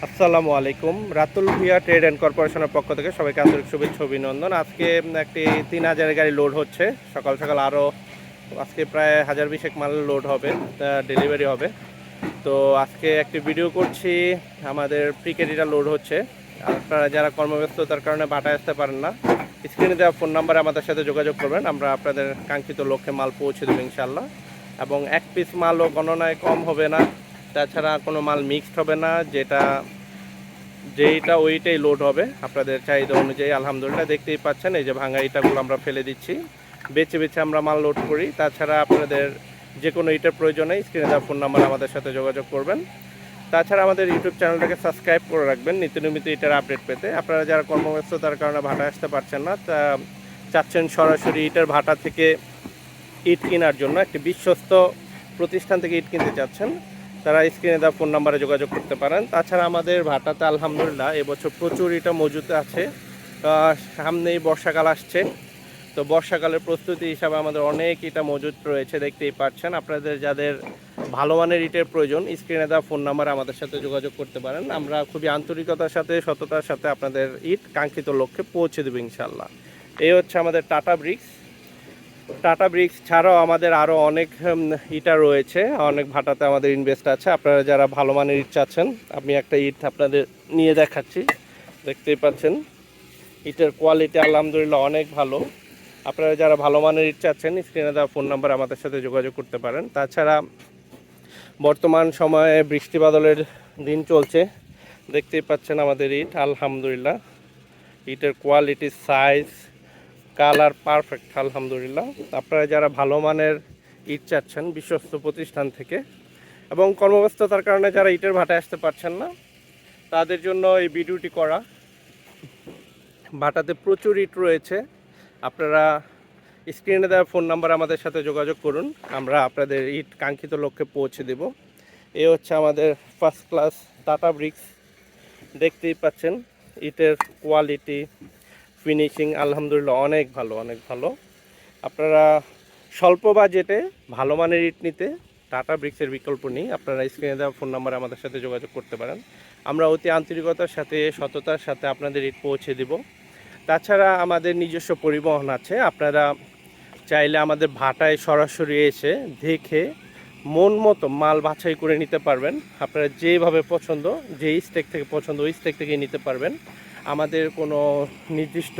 আসসালামু আলাইকুম। Ratul Villa trade and কর্পোরেশনের পক্ষ থেকে সবাইকে আন্তরিক শুভেচ্ছা অভিনন্দন। আজকে একটি 3000 গাড়ি লোড হচ্ছে। সকাল সকাল আরও আজকে প্রায় 1020 মাল লোড হবে, ডেলিভারি হবে। তো আজকে একটি ভিডিও করছি, আমাদের প্রিকেডিটা লোড হচ্ছে। আপনারা যারা কর্মব্যস্ততার কারণে ভাটায় আসতে পারেন না, স্ক্রিনে দেওয়া ফোন নাম্বারে আমাদের সাথে যোগাযোগ করবেন। আমরা আপনাদের কাঙ্ক্ষিত লক্ষ্যে মাল পৌঁছে দেবো ইনশাল্লাহ। এবং এক পিস মালও গণনায় কম হবে না, তাছাড়া কোনো মাল মিক্সড হবে না। যেইটা ওইটাই লোড হবে আপনাদের চাহিদা অনুযায়ী। আলহামদুলিল্লাহ দেখতেই পাচ্ছেন, এই যে ভাঙা ইটাগুলো আমরা ফেলে দিচ্ছি, বেছে বেছে আমরা মাল লোড করি। তাছাড়া আপনাদের যে কোনো ইটার প্রয়োজনে স্ক্রিনে দেওয়া ফোন নাম্বার আমাদের সাথে যোগাযোগ করবেন। তাছাড়া আমাদের ইউটিউব চ্যানেলটাকে সাবস্ক্রাইব করে রাখবেন নিত্য নৈমিত ইটার আপডেট পেতে। আপনারা যারা কর্মব্যস্ততার কারণে ভাটা আসতে পারছেন না, চাচ্ছেন সরাসরি ইটার ভাটা থেকে ইট কেনার জন্য, একটি বিশ্বস্ত প্রতিষ্ঠান থেকে ইট কিনতে চাচ্ছেন, তারা স্ক্রিনে দেওয়া ফোন নাম্বারে যোগাযোগ করতে পারেন। তাছাড়া আমাদের ভাটাতে আলহামদুলিল্লাহ এবছর প্রচুর ইটা মজুদ আছে। সামনেই বর্ষাকাল আসছে, তো বর্ষাকালের প্রস্তুতি হিসাবে আমাদের অনেক ইটা মজুদ রয়েছে, দেখতেই পাচ্ছেন। আপনাদের যাদের ভালো মানের ইটের প্রয়োজন, স্ক্রিনে দেওয়া ফোন নাম্বারে আমাদের সাথে যোগাযোগ করতে পারেন। আমরা খুবই আন্তরিকতার সাথে, সততার সাথে আপনাদের ইট কাঙ্ক্ষিত লক্ষ্যে পৌঁছে দেবো ইনশাল্লাহ। এই হচ্ছে আমাদের টাটা ব্রিক্স ছাড়াও আমাদের আরও অনেক ইটা রয়েছে, অনেক ভাটাতে আমাদের ইনভেস্ট আছে। আপনারা যারা ভালো মানের ইট চাচ্ছেন, আমি একটা ইট আপনাদের নিয়ে দেখাচ্ছি, দেখতেই পাচ্ছেন। ইটের কোয়ালিটি আলহামদুলিল্লাহ অনেক ভালো। আপনারা যারা ভালো মানের ইট চাচ্ছেন, স্ক্রিনে দেওয়া ফোন নাম্বার আমাদের সাথে যোগাযোগ করতে পারেন। তাছাড়া বর্তমান সময়ে বৃষ্টি বাদলের দিন চলছে, দেখতেই পাচ্ছেন আমাদের ইট আলহামদুলিল্লাহ। ইটের কোয়ালিটি, সাইজ, কালার পারফেক্ট আলহামদুলিল্লাহ। আপনারা যারা ভালো মানের ইট চাচ্ছেন বিশ্বস্ত প্রতিষ্ঠান থেকে, এবং কর্মব্যস্ততার কারণে যারা ইটের ভাটায় আসতে পারছেন না, তাদের জন্য এই ভিডিওটি করা। ভাটাতে প্রচুর ইট রয়েছে। আপনারা স্ক্রিনে দেওয়া ফোন নাম্বার আমাদের সাথে যোগাযোগ করুন, আমরা আপনাদের ইট কাঙ্ক্ষিত লক্ষ্যে পৌঁছে দেব। এ হচ্ছে আমাদের ফার্স্ট ক্লাস টাটা ব্রিক্স, দেখতেই পাচ্ছেন। ইটের কোয়ালিটি, ফিনিশিং আলহামদুলিল্লাহ অনেক ভালো। আপনারা স্বল্প বাজেটে ভালো মানের ইট নিতে টাটা ব্রিক্সের বিকল্প নেই। আপনারা স্ক্রিনে দেওয়া ফোন নাম্বারে আমাদের সাথে যোগাযোগ করতে পারেন। আমরা অতি আন্তরিকতার সাথে, সততার সাথে আপনাদের ইট পৌঁছে দেব। তাছাড়া আমাদের নিজস্ব পরিবহন আছে। আপনারা চাইলে আমাদের ভাটায় সরাসরি এসে দেখে মন মতো মাল বাছাই করে নিতে পারবেন। আপনারা যেভাবে পছন্দ, যে স্টেক থেকে পছন্দ ওই স্টেক থেকে নিতে পারবেন। আমাদের কোনো নির্দিষ্ট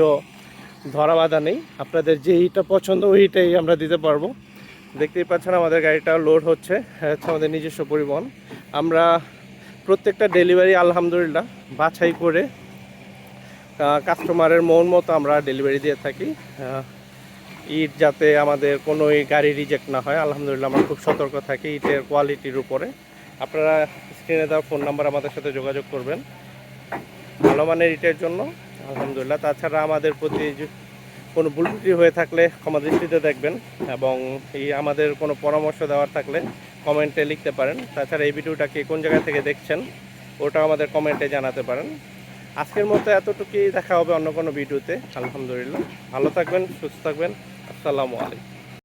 ধরাবাধা নেই, আপনাদের যেইটা পছন্দ ওইটাই আমরা দিতে পারবো। দেখতেই পাচ্ছেন আমাদের গাড়িটা লোড হচ্ছে, হচ্ছে আমাদের নিজস্ব পরিবহন। আমরা প্রত্যেকটা ডেলিভারি আলহামদুলিল্লাহ বাছাই করে কাস্টমারের মন মতো আমরা ডেলিভারি দিয়ে থাকি। ইট যাতে আমাদের কোনো গাড়ি রিজেক্ট না হয়, আলহামদুলিল্লাহ আমরা খুব সতর্ক থাকি ইটের কোয়ালিটির উপরে। আপনারা স্ক্রিনে দেওয়া ফোন নাম্বার আমাদের সাথে যোগাযোগ করবেন ভালো মানের ইটের জন্য আলহামদুলিল্লাহ। তাছাড়া আমাদের প্রতি কোনো ভুল ত্রুটি হয়ে থাকলে ক্ষমা দৃষ্টিতে দেখবেন, এবং আমাদের কোনো পরামর্শ দেওয়ার থাকলে কমেন্টে লিখতে পারেন। তাছাড়া এই ভিডিওটাকে কোন জায়গা থেকে দেখছেন ওটাও আমাদের কমেন্টে জানাতে পারেন। আজকের মতো এতটুকুই, দেখা হবে অন্য কোনো ভিডিওতে। আলহামদুলিল্লাহ, ভালো থাকবেন, সুস্থ থাকবেন। আসসালামু আলাইকুম।